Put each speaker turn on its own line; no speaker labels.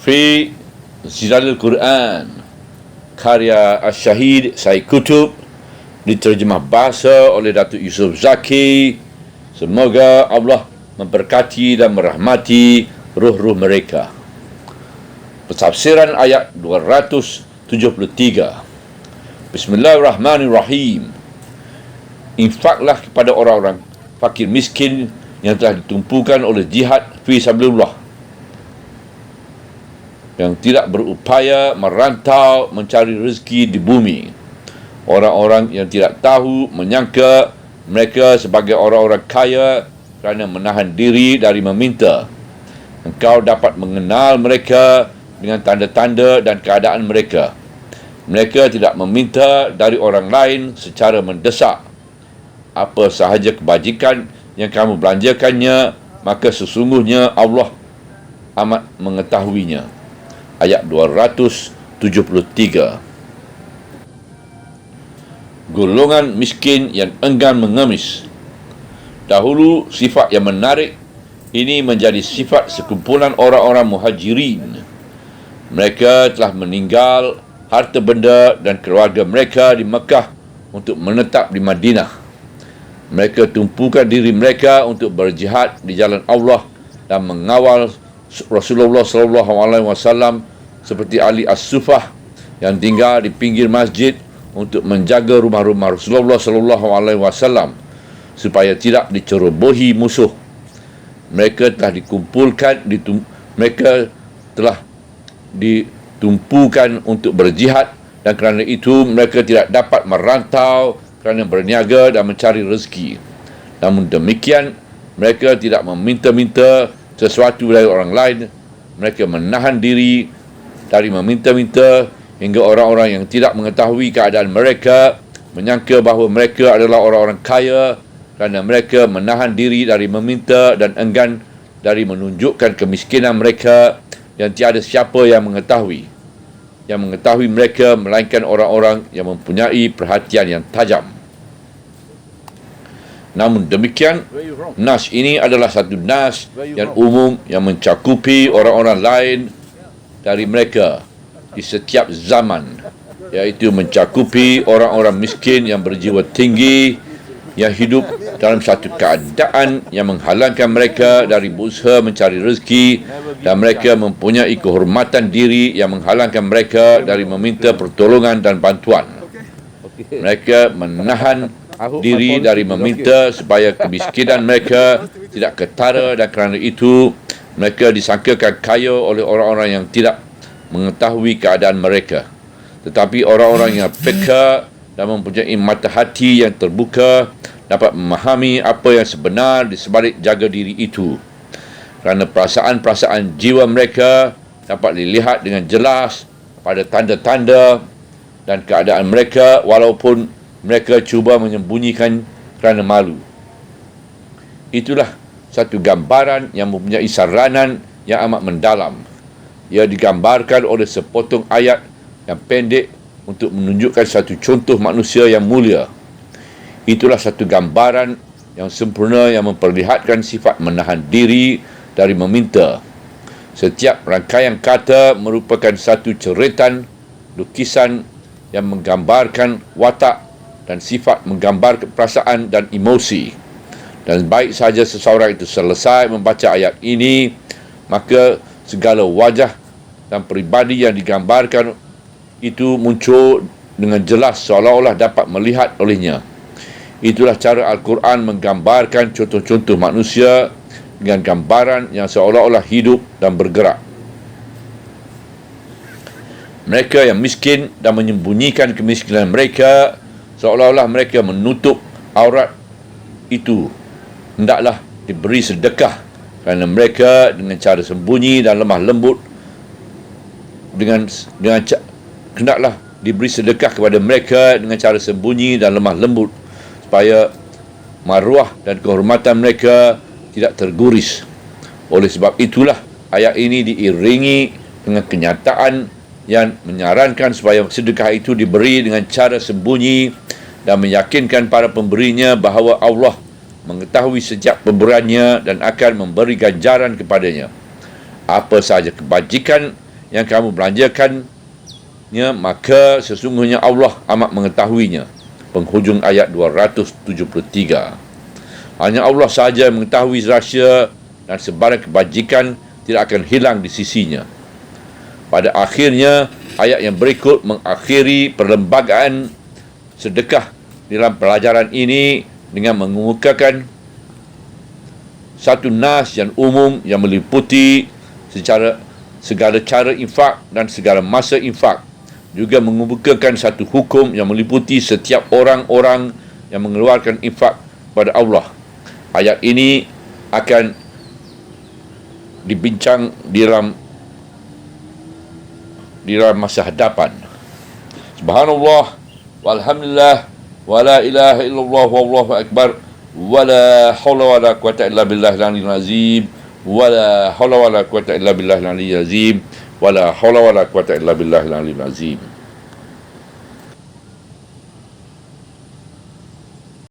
Fi Zilalul Quran, karya Syahid Said Qutb, diterjemah bahasa oleh Datuk Yusof Zaki. Semoga Allah memberkati dan merahmati ruh-ruh mereka. Pentafsiran ayat 273. Bismillahirrahmanirrahim. Infaklah kepada orang-orang fakir miskin yang telah ditumpukan oleh jihad fi sabilillah, yang tidak berupaya merantau mencari rezeki di bumi. Orang-orang yang tidak tahu menyangka mereka sebagai orang-orang kaya kerana menahan diri dari meminta. Engkau dapat mengenal mereka dengan tanda-tanda dan keadaan mereka. Mereka tidak meminta dari orang lain secara mendesak. Apa sahaja kebajikan yang kamu belanjakannya, maka sesungguhnya Allah amat mengetahuinya. Ayat 273. Golongan miskin yang enggan mengemis. Dahulu sifat yang menarik ini menjadi sifat sekumpulan orang-orang muhajirin. Mereka telah meninggal harta benda dan keluarga mereka di Mekah untuk menetap di Madinah. Mereka tumpukan diri mereka untuk berjihad di jalan Allah dan mengawal Rasulullah SAW, seperti Ali As-Sufah yang tinggal di pinggir masjid untuk menjaga rumah-rumah Rasulullah SAW supaya tidak dicerobohi musuh. Mereka telah ditumpukan untuk berjihad, dan kerana itu mereka tidak dapat merantau kerana berniaga dan mencari rezeki. Namun demikian, mereka tidak meminta-minta sesuatu dari orang lain. Mereka menahan diri dari meminta-minta hingga orang-orang yang tidak mengetahui keadaan mereka menyangka bahawa mereka adalah orang-orang kaya kerana mereka menahan diri dari meminta dan enggan dari menunjukkan kemiskinan mereka, yang tiada siapa yang mengetahui mereka melainkan orang-orang yang mempunyai perhatian yang tajam. Namun demikian, nas ini adalah satu nas yang umum yang mencakupi orang-orang lain dari mereka di setiap zaman, iaitu mencakupi orang-orang miskin yang berjiwa tinggi, yang hidup dalam satu keadaan yang menghalangkan mereka dari berusaha mencari rezeki, dan mereka mempunyai kehormatan diri yang menghalangkan mereka dari meminta pertolongan dan bantuan. Mereka menahan diri dari meminta supaya kemiskinan mereka tidak ketara, dan kerana itu mereka disangkakan kaya oleh orang-orang yang tidak mengetahui keadaan mereka. Tetapi orang-orang yang peka dan mempunyai mata hati yang terbuka dapat memahami apa yang sebenar di sebalik jaga diri itu, kerana perasaan-perasaan jiwa mereka dapat dilihat dengan jelas pada tanda-tanda dan keadaan mereka, walaupun mereka cuba menyembunyikan kerana malu. Itulah satu gambaran yang mempunyai saranan yang amat mendalam. Ia digambarkan oleh sepotong ayat yang pendek untuk menunjukkan satu contoh manusia yang mulia. Itulah satu gambaran yang sempurna yang memperlihatkan sifat menahan diri dari meminta. Setiap rangkaian kata merupakan satu ceretan, lukisan yang menggambarkan watak dan sifat, menggambar perasaan dan emosi. Dan baik saja seseorang itu selesai membaca ayat ini, maka segala wajah dan peribadi yang digambarkan itu muncul dengan jelas seolah-olah dapat melihat olehnya. Itulah cara Al-Quran menggambarkan contoh-contoh manusia dengan gambaran yang seolah-olah hidup dan bergerak. Mereka yang miskin dan menyembunyikan kemiskinan mereka, seolah-olah mereka menutup aurat itu, hendaklah diberi sedekah, kerana mereka dengan cara sembunyi dan lemah lembut hendaklah diberi sedekah kepada mereka dengan cara sembunyi dan lemah lembut, supaya maruah dan kehormatan mereka tidak terguris. Oleh sebab itulah ayat ini diiringi dengan kenyataan yang menyarankan supaya sedekah itu diberi dengan cara sembunyi dan meyakinkan para pemberinya bahawa Allah mengetahui sejak pemberiannya dan akan memberi ganjaran kepadanya. Apa sahaja kebajikan yang kamu belanjakannya, maka sesungguhnya Allah amat mengetahuinya. Penghujung ayat 273. Hanya Allah sahaja yang mengetahui rahsia, dan sebarang kebajikan tidak akan hilang di sisinya. Pada akhirnya, ayat yang berikut mengakhiri perlembagaan sedekah dalam pelajaran ini dengan mengemukakan satu nas yang umum yang meliputi segala cara infak dan segala masa infak. Juga mengemukakan satu hukum yang meliputi setiap orang-orang yang mengeluarkan infak pada Allah. Ayat ini akan dibincang di dalam masa hadapan. Subhanallah walhamdulillah wala ilaha illallah wallahu akbar wala haula wala quwata illa billahil aliyyil azim wala haula wala quwata illa billahil aliyyil azim wala haula wala quwata illa billahil aliyyil azim.